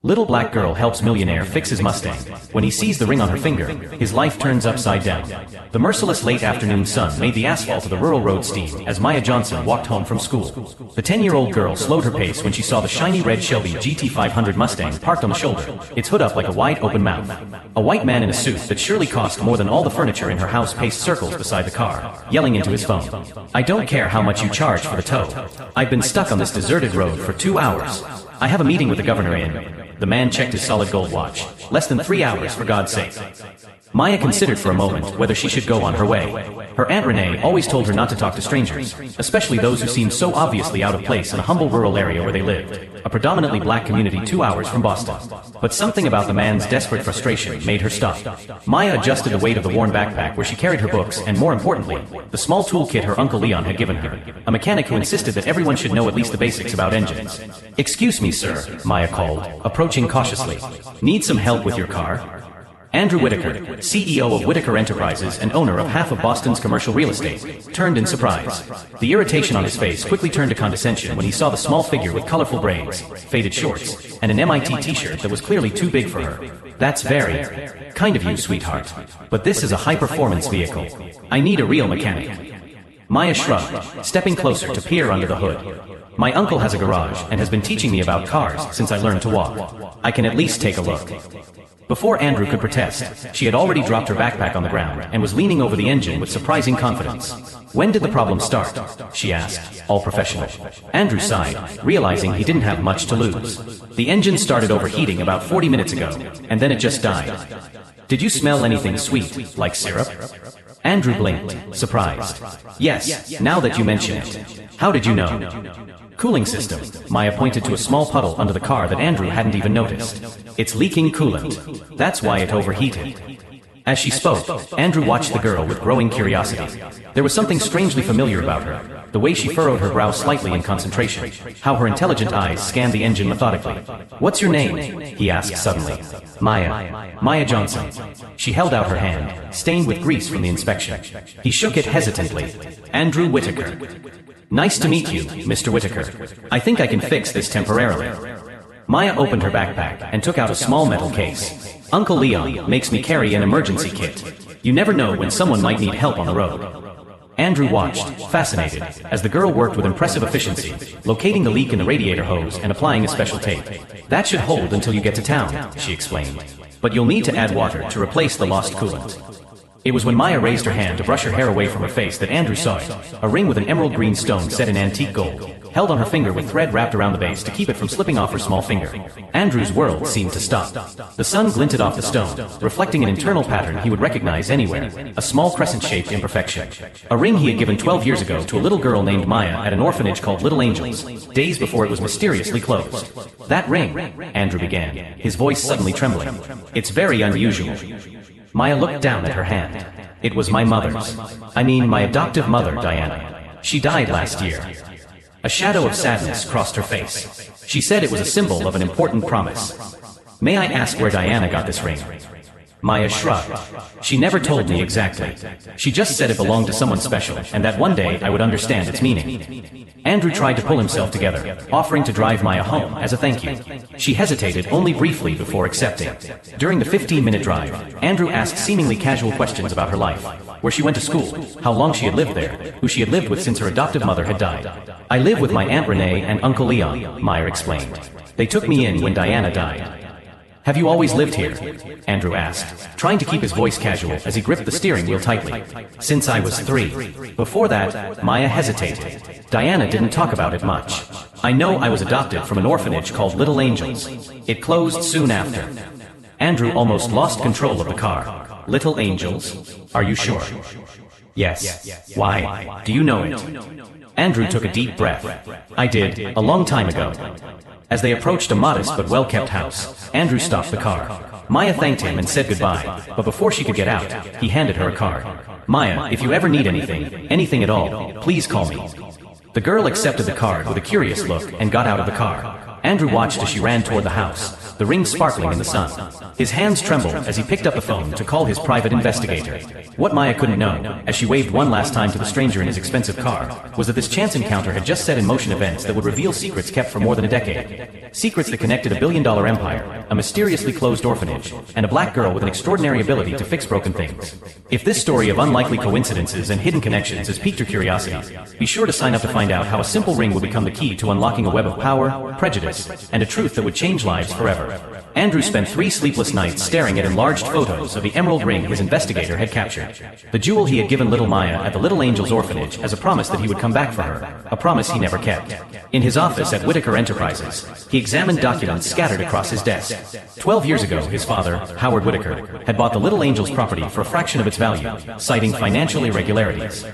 Little black girl helps millionaire fix his Mustang. When he sees the ring on her finger, his life turns upside down. The merciless late afternoon sun made the asphalt of the rural road steam as Maya Johnson walked home from school. The 10-year-old girl slowed her pace when she saw the shiny red Shelby GT500 Mustang parked on the shoulder, its hood up like a wide open mouth. A white man in a suit that surely cost more than all the furniture in her house paced circles beside the car, yelling into his phone, "I don't care how much you charge for the tow. I've been stuck on this deserted road for 2 hours. I have a meeting with the governor in..." The man checked his solid gold watch. "Less than 3 hours, for God's sake." Maya considered for a moment whether she should go on her way. Her Aunt Renee always told her not to talk to strangers, especially those who seemed so obviously out of place in a humble rural area where they lived, a predominantly black community 2 hours from Boston. But something about the man's desperate frustration made her stop. Maya adjusted the weight of the worn backpack where she carried her books and, more importantly, the small toolkit her Uncle Leon had given her, a mechanic who insisted that everyone should know at least the basics about engines. "Excuse me, sir," Maya called, approaching cautiously. "Need some help with your car?" Andrew Whitaker, CEO of Whitaker Enterprises and owner of half of Boston's commercial real estate, turned in surprise. The irritation on his face quickly turned to condescension when he saw the small figure with colorful braids, faded shorts, and an MIT t-shirt that was clearly too big for her. "That's very kind of you, sweetheart. But this is a high-performance vehicle. I need a real mechanic." Maya shrugged, stepping closer to peer under the hood. "My uncle has a garage and has been teaching me about cars since I learned to walk. I can at least take a look." Before Andrew could protest, she had already dropped her backpack on the ground and was leaning over the engine with surprising confidence. "When did the problem start?" she asked, all professional. Andrew sighed, realizing he didn't have much to lose. "The engine started overheating about 40 minutes ago, and then it just died." "Did you smell anything sweet, like syrup?" Andrew blinked, surprised. "Yes, now that you mention it. How did you know?" "Cooling system." Maya pointed to a small puddle under the car that Andrew hadn't even noticed. "It's leaking coolant. That's why it overheated." As she spoke, Andrew watched the girl with growing curiosity. There was something strangely familiar about her, the way she furrowed her brow slightly in concentration, how her intelligent eyes scanned the engine methodically. "What's your name?" he asked suddenly. Maya Johnson." She held out her hand, stained with grease from the inspection. He shook it hesitantly. "Andrew Whitaker." "Nice to meet you, Mr. Whitaker. I think I can fix this temporarily." Maya opened her backpack and took out a small metal case. "Uncle Leon makes me carry an emergency kit. You never know when someone might need help on the road." Andrew watched, fascinated, as the girl worked with impressive efficiency, locating the leak in the radiator hose and applying a special tape. "That should hold until you get to town," she explained. "But you'll need to add water to replace the lost coolant." It was when Maya raised her hand to brush her hair away from her face that Andrew saw it, a ring with an emerald green stone set in antique gold, held on her finger with thread wrapped around the base to keep it from slipping off her small finger. Andrew's world seemed to stop. The sun glinted off the stone, reflecting an internal pattern he would recognize anywhere, a small crescent-shaped imperfection. A ring he had given 12 years ago to a little girl named Maya at an orphanage called Little Angels, days before it was mysteriously closed. "That ring," Andrew began, his voice suddenly trembling. "It's very unusual." Maya looked down at her hand. "It was my mother's. I mean, my adoptive mother, Diana. She died last year." A shadow of sadness crossed her face. She said it was a symbol of an important promise. "May I ask where Diana got this ring?" Maya shrugged. "She never told me exactly. She just said it belonged to someone special, and that one day I would understand its meaning." Andrew tried to pull himself together, offering to drive Maya home as a thank you. She hesitated only briefly before accepting. During the 15-minute drive, Andrew asked seemingly casual questions about her life, where she went to school, how long she had lived there, who she had lived with since her adoptive mother had died. "I live with my Aunt Renee and Uncle Leon," Maya explained. "They took me in when Diana died." "Have you always lived here?" Andrew asked, trying to keep his voice casual as he gripped the steering wheel tightly. "Since I was 3. Before that," Maya hesitated. "Diana didn't talk about it much. I know I was adopted from an orphanage called Little Angels. It closed soon after." Andrew almost lost control of the car. "Little Angels? Are you sure?" "Yes." "Why? Do you know it?" Andrew took a deep breath. "I did, a long time ago." As they approached a modest but well-kept house, Andrew stopped the car. Maya thanked him and said goodbye, but before she could get out, he handed her a card. "Maya, if you ever need anything at all, please call me." The girl accepted the card with a curious look and got out of the car. Andrew watched as she ran toward the house, the ring sparkling in the sun. His hands trembled as he picked up the phone to call his private investigator. What Maya couldn't know, as she waved one last time to the stranger in his expensive car, was that this chance encounter had just set in motion events that would reveal secrets kept for more than a decade. Secrets that connected a billion-dollar empire, a mysteriously closed orphanage, and a black girl with an extraordinary ability to fix broken things. If this story of unlikely coincidences and hidden connections has piqued your curiosity, be sure to sign up to find out how a simple ring would become the key to unlocking a web of power, prejudice, and a truth that would change lives forever. Andrew spent 3 sleepless nights staring at enlarged photos of the emerald ring his investigator had captured. The jewel he had given little Maya at the Little Angels orphanage as a promise that he would come back for her, a promise he never kept. In his office at Whitaker Enterprises, he examined documents scattered across his desk. 12 years ago, his father, Howard Whitaker, had bought the Little Angels property for a fraction of its value, citing financial irregularities.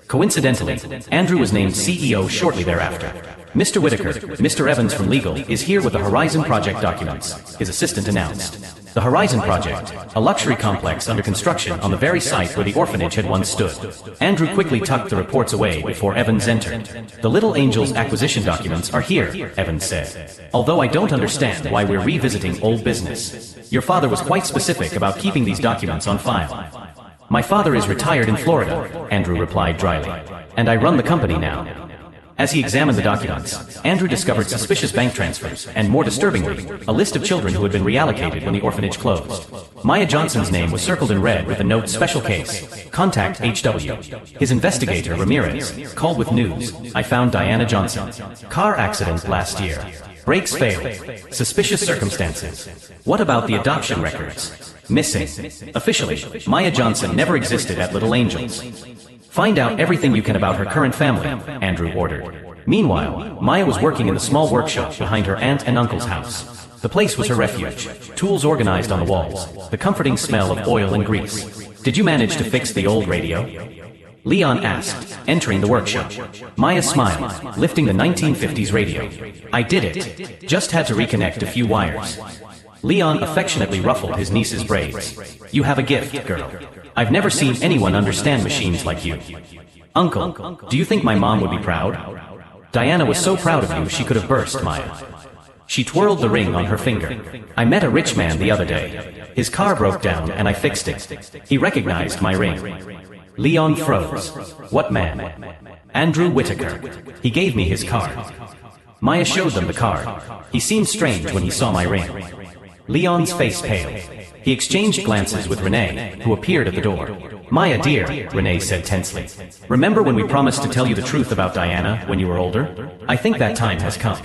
Coincidentally, Andrew was named CEO shortly thereafter. Mr. Whitaker, Mr. Evans from Legal, is here with the Horizon Project documents, his assistant announced. The Horizon Project, a luxury complex under construction on the very site where the orphanage had once stood. Andrew quickly tucked the reports away before Evans entered. The Little Angels acquisition documents are here, Evans said. Although I don't understand why we're revisiting old business. Your father was quite specific about keeping these documents on file. My father is retired in Florida, Andrew replied dryly, and I run the company now. As he examined the documents, Andrew discovered suspicious bank transfers, and more disturbingly, a list of children who had been reallocated when the orphanage closed. Maya Johnson's name was circled in red with the note "Special Case. Contact HW." His investigator, Ramirez, called with news. I found Diana Johnson. Car accident last year. Brakes failed. Suspicious circumstances. What about the adoption records? Missing. Officially, Maya Johnson never existed at Little Angels. Find out everything you can about her current family, Andrew ordered. Meanwhile, Maya was working in the small workshop behind her aunt and uncle's house. The place was her refuge, tools organized on the walls, the comforting smell of oil and grease. Did you manage to fix the old radio? Leon asked, entering the workshop. Maya smiled, lifting the 1950s radio. I did it. Just had to reconnect a few wires. Leon affectionately ruffled his niece's braids. You have a gift, girl. I've never seen anyone understand machines like you. Uncle, do you think my mom would be proud? Diana was so proud of you she could have burst, Maya. She twirled the ring on her finger. I met a rich man the other day. His car broke down and I fixed it. He recognized my ring. Leon froze. What man? Andrew Whitaker. He gave me his card. Maya showed them the card. He seemed strange when he saw my ring. Leon's face paled. He exchanged glances with Renee, who appeared at the door. Maya dear, Renee said tensely. Remember when we promised to tell you the truth about Diana when you were older? I think that time has come.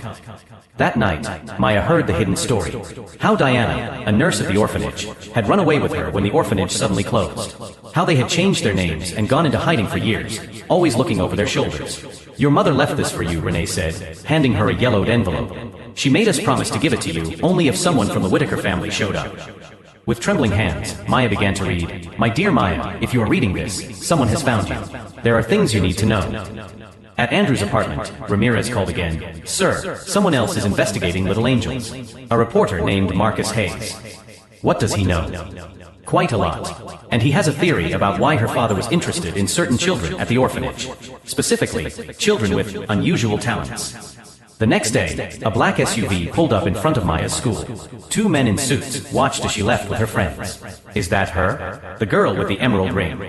That night, Maya heard the hidden story. How Diana, a nurse at the orphanage, had run away with her when the orphanage suddenly closed. How they had changed their names and gone into hiding for years, always looking over their shoulders. Your mother left this for you, Renee said, handing her a yellowed envelope. She made us promise to give it to you only if someone from the Whitaker family showed up. With trembling hands, Maya began to read. My dear Maya, if you are reading this, someone has found you. There are things you need to know. At Andrew's apartment, Ramirez called again. Sir, someone else is investigating Little Angels. A reporter named Marcus Hayes. What does he know? Quite a lot. And he has a theory about why her father was interested in certain children at the orphanage. Specifically, children with unusual talents. The next day, a black SUV pulled up in front of Maya's school. 2 men in suits watched as she left with her friends. Is that her? The girl with the emerald ring.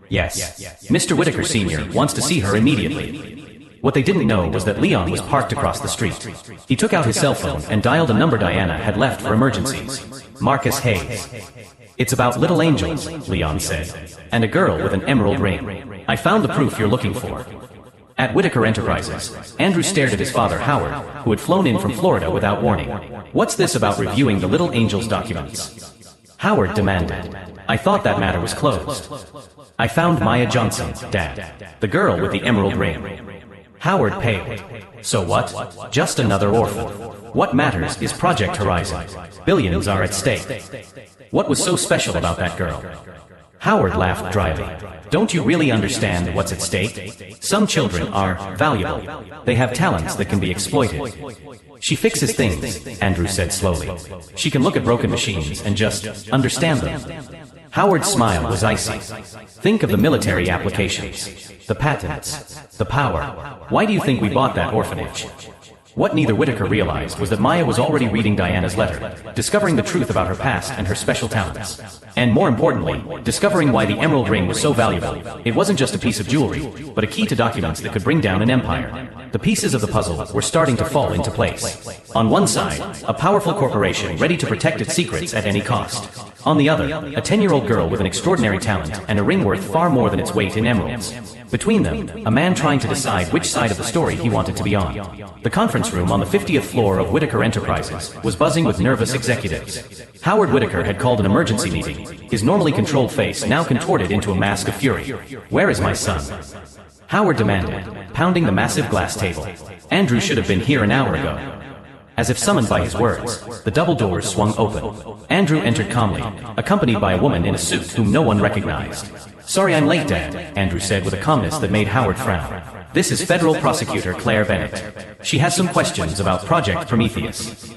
Yes. Mr. Whitaker Sr. wants to see her immediately. What they didn't know was that Leon was parked across the street. He took out his cell phone and dialed a number Diana had left for emergencies. Marcus Hayes. It's about Little Angels, Leon said, and a girl with an emerald ring. I found the proof you're looking for. At Whitaker Enterprises, Andrew stared at his father, Howard, who had flown in from Florida without warning. What's this about reviewing the Little Angels documents? Howard demanded. I thought that matter was closed. I found Maya Johnson, Dad. The girl with the emerald ring. Howard paled. So what? Just another orphan. What matters is Project Horizon. Billions are at stake. What was so special about that girl? Howard laughed dryly. Don't you really understand what's at stake? Some children are valuable. They have talents that can be exploited. She fixes things, Andrew said slowly. She can look at broken machines and just understand them. Howard's smile was icy. Think of the military applications, the patents, the power. Why do you think we bought that orphanage? What neither Whitaker realized was that Maya was already reading Diana's letter, discovering the truth about her past and her special talents. And more importantly, discovering why the emerald ring was so valuable. It wasn't just a piece of jewelry, but a key to documents that could bring down an empire. The pieces of the puzzle were starting to fall into place. On one side, a powerful corporation ready to protect its secrets at any cost. On the other, a 10-year-old girl with an extraordinary talent and a ring worth far more than its weight in emeralds. Between them, a man trying to decide which side of the story he wanted to be on. The conference room on the 50th floor of Whitaker Enterprises was buzzing with nervous executives. Howard Whitaker had called an emergency meeting, his normally controlled face now contorted into a mask of fury. "Where is my son?" Howard demanded, pounding the massive glass table. "Andrew should have been here an hour ago." As if summoned by his words, the double doors swung open. Andrew entered calmly, accompanied by a woman in a suit whom no one recognized. "Sorry I'm late, Dad," Andrew said with a calmness that made Howard frown. "This is Federal Prosecutor Claire Bennett. She has some questions about Project Prometheus."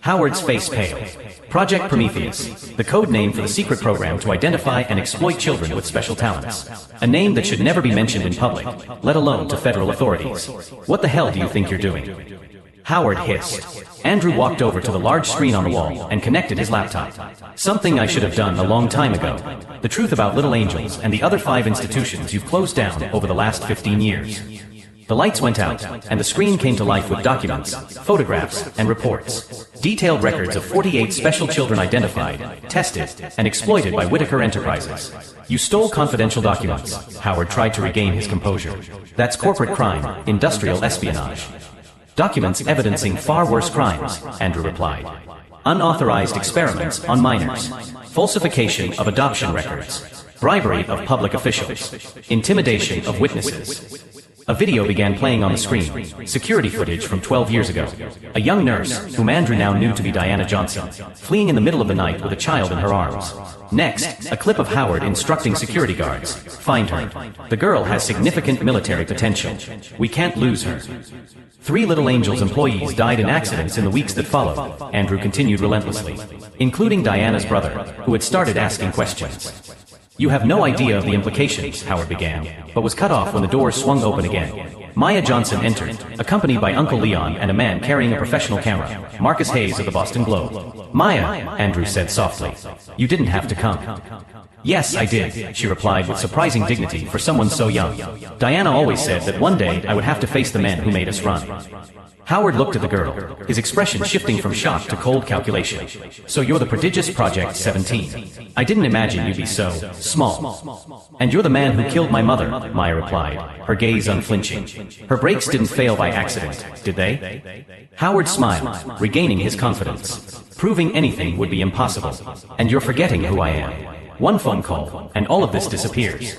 Howard's face paled. Project Prometheus, the code name for the secret program to identify and exploit children with special talents. A name that should never be mentioned in public, let alone to federal authorities. "What the hell do you think you're doing?" Howard hissed. Andrew walked over to the large screen on the wall and connected his laptop. "Something I should have done a long time ago. The truth about Little Angels and the other 5 institutions you've closed down over the last 15 years. The lights went out, and the screen came to life with documents, photographs, and reports. Detailed records of 48 special children identified, tested, and exploited by Whitaker Enterprises. You stole confidential documents." Howard tried to regain his composure. "That's corporate crime, industrial espionage." "Documents evidencing far worse crimes," Andrew replied. "Unauthorized experiments on minors. Falsification of adoption records. Bribery of public officials. Intimidation of witnesses." A video began playing on the screen, security footage from 12 years ago. A young nurse, whom Andrew now knew to be Diana Johnson, fleeing in the middle of the night with a child in her arms. Next, a clip of Howard instructing security guards, "Find her. The girl has significant military potential. We can't lose her." 3 Little Angels employees died in accidents in the weeks that followed, Andrew continued relentlessly, including Diana's brother, who had started asking questions. "You have no idea of the implications," Howard began, but was cut off when the doors swung open again. Maya Johnson entered, accompanied by Uncle Leon and a man carrying a professional camera, Marcus Hayes of the Boston Globe. "Maya," Andrew said softly, "you didn't have to come." "Yes, I did," she replied with surprising dignity for someone so young. "Diana always said that one day I would have to face the men who made us run." Howard looked at the girl, his expression shifting from shock to cold calculation. "So you're the prodigious Project 17. I didn't imagine you'd be so small." "And you're the man who killed my mother," Maya replied, her gaze unflinching. "Her brakes didn't fail by accident, did they?" Howard smiled, regaining his confidence. "Proving anything would be impossible. And you're forgetting who I am. One phone call, and all of this disappears."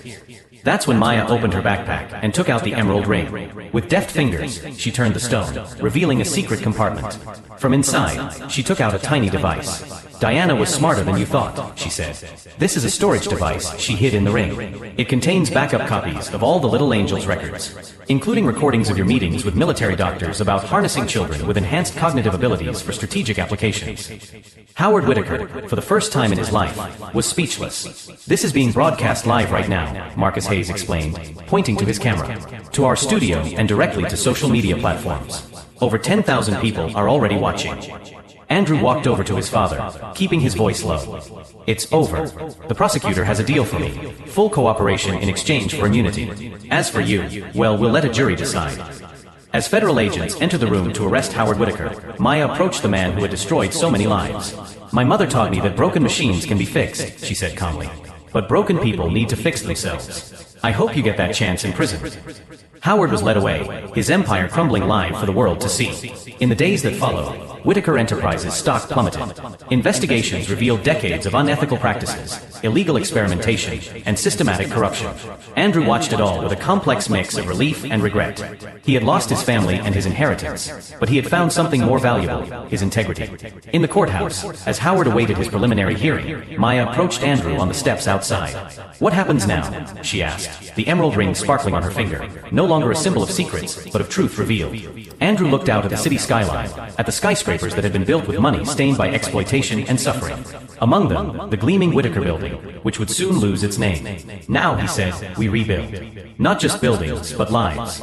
That's when Maya opened her backpack and took out the emerald ring. With deft fingers, she turned the stone, revealing a secret compartment. From inside, she took out a tiny device. "Diana was smarter than you thought," she said. "This is a storage device she hid in the ring. It contains backup copies of all the Little Angels records, including recordings of your meetings with military doctors about harnessing children with enhanced cognitive abilities for strategic applications." Howard Whitaker, for the first time in his life, was speechless. "This is being broadcast live right now," Marcus Hayes explained, pointing to his camera, "to our studio and directly to social media platforms. Over 10,000 people are already watching." Andrew walked over to his father, keeping his voice low. "It's over. The prosecutor has a deal for me. Full cooperation in exchange for immunity. As for you, well, we'll let a jury decide." As federal agents entered the room to arrest Howard Whitaker, Maya approached the man who had destroyed so many lives. "My mother taught me that broken machines can be fixed," she said calmly. "But broken people need to fix themselves. I hope you get that chance in prison." Howard was led away, his empire crumbling live for the world to see. In the days that followed, Whitaker Enterprises' stock plummeted. Investigations revealed decades of unethical practices, illegal experimentation, and systematic corruption. Andrew watched it all with a complex mix of relief and regret. He had lost his family and his inheritance, but he had found something more valuable, his integrity. In the courthouse, as Howard awaited his preliminary hearing, Maya approached Andrew on the steps outside. "What happens now?" she asked, the emerald ring sparkling on her finger, no longer a symbol of secrets, but of truth revealed. Andrew looked out at the city skyline, at the skyscrapers that had been built with money stained by exploitation and suffering. Among them, the gleaming Whitaker building, which would soon lose its name. "Now," he said, "we rebuild. Not just buildings, but lives."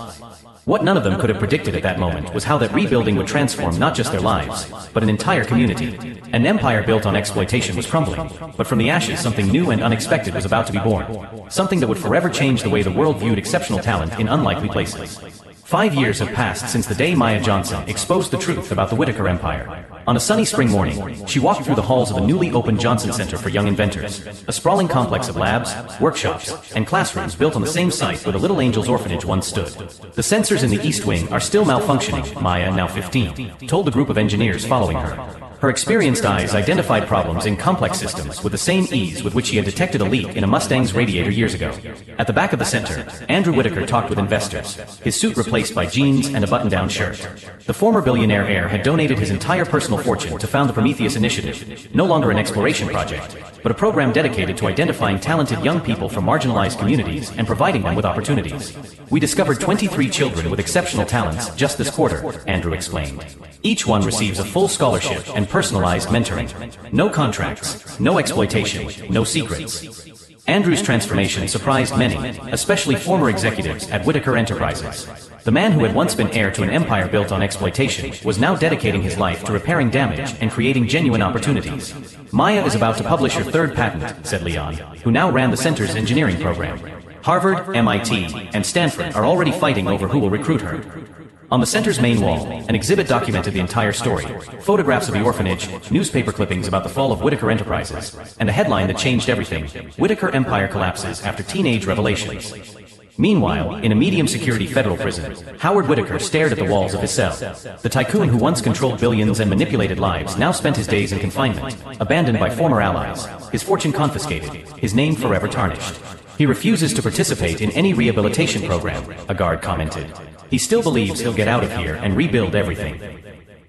What none of them could have predicted at that moment was how that rebuilding would transform not just their lives, but an entire community. An empire built on exploitation was crumbling, but from the ashes something new and unexpected was about to be born. Something that would forever change the way the world viewed exceptional talent in unlikely places. 5 years have passed since the day Maya Johnson exposed the truth about the Whitaker Empire. On a sunny spring morning, she walked through the halls of the newly opened Johnson Center for Young Inventors, a sprawling complex of labs, workshops, and classrooms built on the same site where the Little Angels Orphanage once stood. The sensors in the East Wing are still malfunctioning, Maya, now 15, told the group of engineers following her. Her experienced eyes identified problems in complex systems with the same ease with which she had detected a leak in a Mustang's radiator years ago. At the back of the center, Andrew Whitaker talked with investors, his suit replaced by jeans and a button-down shirt. The former billionaire heir had donated his entire personal fortune to found the Prometheus Initiative, no longer an exploration project, but a program dedicated to identifying talented young people from marginalized communities and providing them with opportunities. We discovered 23 children with exceptional talents just this quarter, Andrew explained. Each one receives a full scholarship and personalized mentoring. No contracts, no exploitation, no secrets. Andrew's transformation surprised many, especially former executives at Whitaker Enterprises. The man who had once been heir to an empire built on exploitation was now dedicating his life to repairing damage and creating genuine opportunities. Maya is about to publish her third patent, said Leon, who now ran the center's engineering program. Harvard, MIT, and Stanford are already fighting over who will recruit her. On the center's main wall, an exhibit documented the entire story. Photographs of the orphanage, newspaper clippings about the fall of Whitaker Enterprises, and a headline that changed everything: Whitaker Empire collapses after teenage revelations. Meanwhile, in a medium-security federal prison, Howard Whitaker stared at the walls of his cell. The tycoon who once controlled billions and manipulated lives now spent his days in confinement, abandoned by former allies, his fortune confiscated, his name forever tarnished. He refuses to participate in any rehabilitation program, a guard commented. He still believes he'll get out of here and rebuild everything.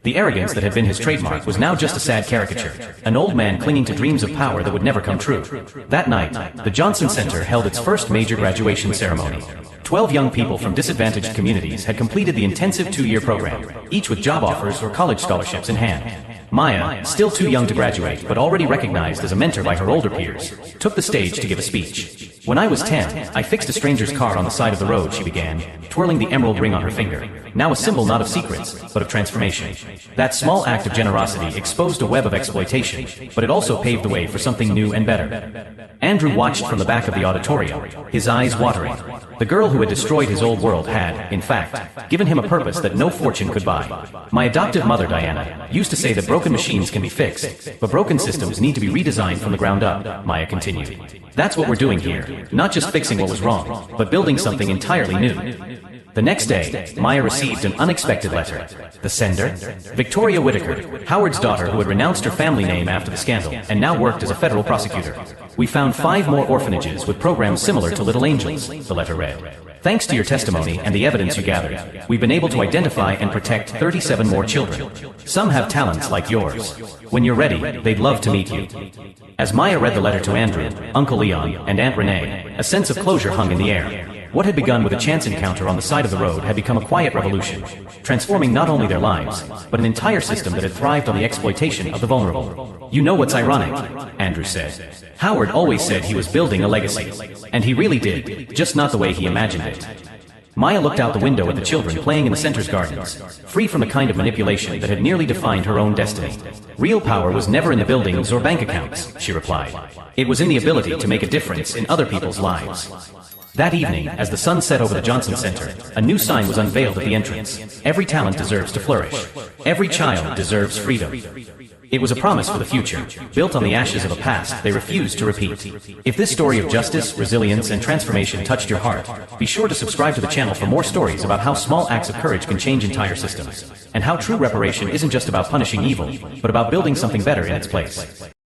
The arrogance that had been his trademark was now just a sad caricature, an old man clinging to dreams of power that would never come true. That night, the Johnson Center held its first major graduation ceremony. 12 young people from disadvantaged communities had completed the intensive 2-year program, each with job offers or college scholarships in hand. Maya, still too young to graduate but already recognized as a mentor by her older peers, took the stage to give a speech. When I was 10, I fixed a stranger's car on the side of the road, she began, twirling the emerald ring on her finger, now a symbol not of secrets, but of transformation. That small act of generosity exposed a web of exploitation, but it also paved the way for something new and better. Andrew watched from the back of the auditorium, his eyes watering. The girl who had destroyed his old world had, in fact, given him a purpose that no fortune could buy. My adoptive mother, Diana, used to say that broken machines can be fixed, but broken systems need to be redesigned from the ground up, Maya continued. That's what we're doing here, not just fixing what was wrong, but building something entirely new. The next day, Maya received an unexpected letter. The sender? Victoria Whitaker, Howard's daughter who had renounced her family name after the scandal and now worked as a federal prosecutor. We found 5 more orphanages with programs similar to Little Angels, the letter read. Thanks to your testimony and the evidence you gathered, we've been able to identify and protect 37 more children. Some have talents like yours. When you're ready, they'd love to meet you. As Maya read the letter to Andrew, Uncle Leon, and Aunt Renee, a sense of closure hung in the air. What had begun with a chance encounter on the side of the road had become a quiet revolution, transforming not only their lives, but an entire system that had thrived on the exploitation of the vulnerable. You know what's ironic? Andrew said. Howard always said he was building a legacy. And he really did, just not the way he imagined it. Maya looked out the window at the children playing in the center's gardens, free from the kind of manipulation that had nearly defined her own destiny. Real power was never in the buildings or bank accounts, she replied. It was in the ability to make a difference in other people's lives. That evening, as the sun set over the Johnson Center, a new sign was unveiled at the entrance. Every talent deserves to flourish. Every child deserves freedom. It was a promise for the future, built on the ashes of a past they refused to repeat. If this story of justice, resilience, and transformation touched your heart, be sure to subscribe to the channel for more stories about how small acts of courage can change entire systems, and how true reparation isn't just about punishing evil, but about building something better in its place.